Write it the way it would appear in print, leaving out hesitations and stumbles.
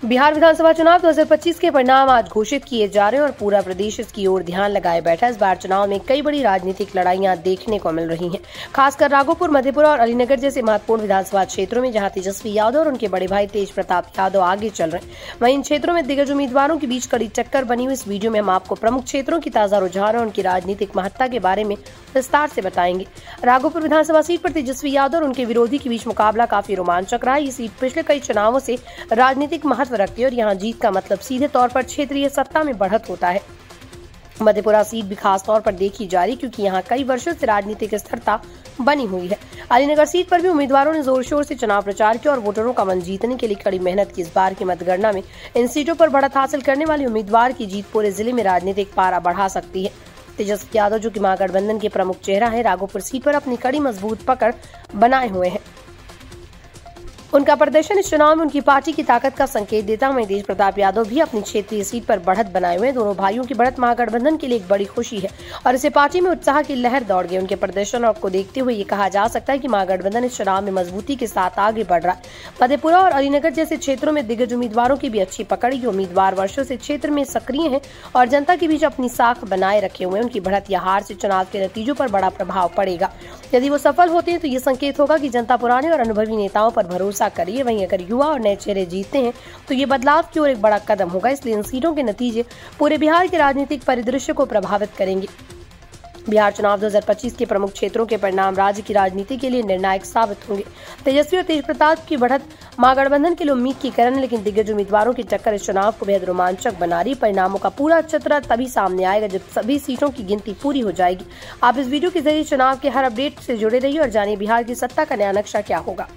बिहार विधानसभा चुनाव 2025 के परिणाम आज घोषित किए जा रहे हैं और पूरा प्रदेश इसकी ओर ध्यान लगाए बैठा है। इस बार चुनाव में कई बड़ी राजनीतिक लड़ाइयां देखने को मिल रही हैं, खासकर राघोपुर, मधेपुरा और अलीनगर जैसे महत्वपूर्ण विधानसभा क्षेत्रों में, जहां तेजस्वी यादव और उनके बड़े भाई तेज प्रताप यादव आगे चल रहे हैं। वहीं इन क्षेत्रों में दिग्गज उम्मीदवारों के बीच कड़ी टक्कर बनी हुई। इस वीडियो में हम आपको प्रमुख क्षेत्रों की ताजा रुझान और उनकी राजनीतिक महत्ता के बारे में विस्तार से बताएंगे। राघोपुर विधानसभा सीट पर तेजस्वी यादव और उनके विरोधी के बीच मुकाबला काफी रोमांचक रहा है। ये सीट पिछले कई चुनावों से राजनीतिक महत्व रखती है और यहाँ जीत का मतलब सीधे तौर पर क्षेत्रीय सत्ता में बढ़त होता है। मधेपुरा सीट भी खास तौर पर देखी जा रही क्योंकि यहाँ कई वर्षों से राजनीतिक स्थिरता बनी हुई है। अलीनगर सीट पर भी उम्मीदवारों ने जोर शोर से चुनाव प्रचार किया और वोटरों का मन जीतने के लिए कड़ी मेहनत की। इस बार की मतगणना में इन सीटों पर बढ़त हासिल करने वाले उम्मीदवार की जीत पूरे जिले में राजनीतिक पारा बढ़ा सकती है। तेजस्वी यादव, जो कि महागठबंधन के प्रमुख चेहरा है, राघोपुर सीट पर अपनी कड़ी मजबूत पकड़ बनाए हुए हैं। उनका प्रदर्शन इस चुनाव में उनकी पार्टी की ताकत का संकेत देता है। तेज प्रताप यादव भी अपनी क्षेत्रीय सीट पर बढ़त बनाए हुए हैं। दोनों भाइयों की बढ़त महागठबंधन के लिए एक बड़ी खुशी है और इसे पार्टी में उत्साह की लहर दौड़ गई। उनके प्रदर्शन और को देखते हुए ये कहा जा सकता है कि महागठबंधन इस चुनाव में मजबूती के साथ आगे बढ़ रहा है। मधेपुरा और अलीनगर जैसे क्षेत्रों में दिग्गज उम्मीदवारों की भी अच्छी पकड़। ये उम्मीदवार वर्षों से क्षेत्र में सक्रिय हैं और जनता के बीच अपनी साख बनाए रखे हुए हैं। उनकी बढ़त या हार से चुनाव के नतीजों पर बड़ा प्रभाव पड़ेगा। यदि वो सफल होते हैं तो ये संकेत होगा कि जनता पुराने और अनुभवी नेताओं पर भरोसा करिए। वहीं अगर युवा और नए चेहरे जीतते हैं तो ये बदलाव की ओर एक बड़ा कदम होगा। इसलिए इन सीटों के नतीजे पूरे बिहार के राजनीतिक परिदृश्य को प्रभावित करेंगे। बिहार चुनाव 2025 के प्रमुख क्षेत्रों के परिणाम राज्य की राजनीति के लिए निर्णायक साबित होंगे। तेजस्वी और तेज प्रताप की बढ़त महागठबंधन के लिए उम्मीद की किरण, लेकिन दिग्गज उम्मीदवारों की टक्कर इस चुनाव को बेहद रोमांचक बना रही। परिणामों का पूरा चित्र तभी सामने आएगा जब सभी सीटों की गिनती पूरी हो जाएगी। आप इस वीडियो के जरिए चुनाव के हर अपडेट से जुड़े रहिए और जानिए बिहार की सत्ता का नया नक्शा क्या होगा।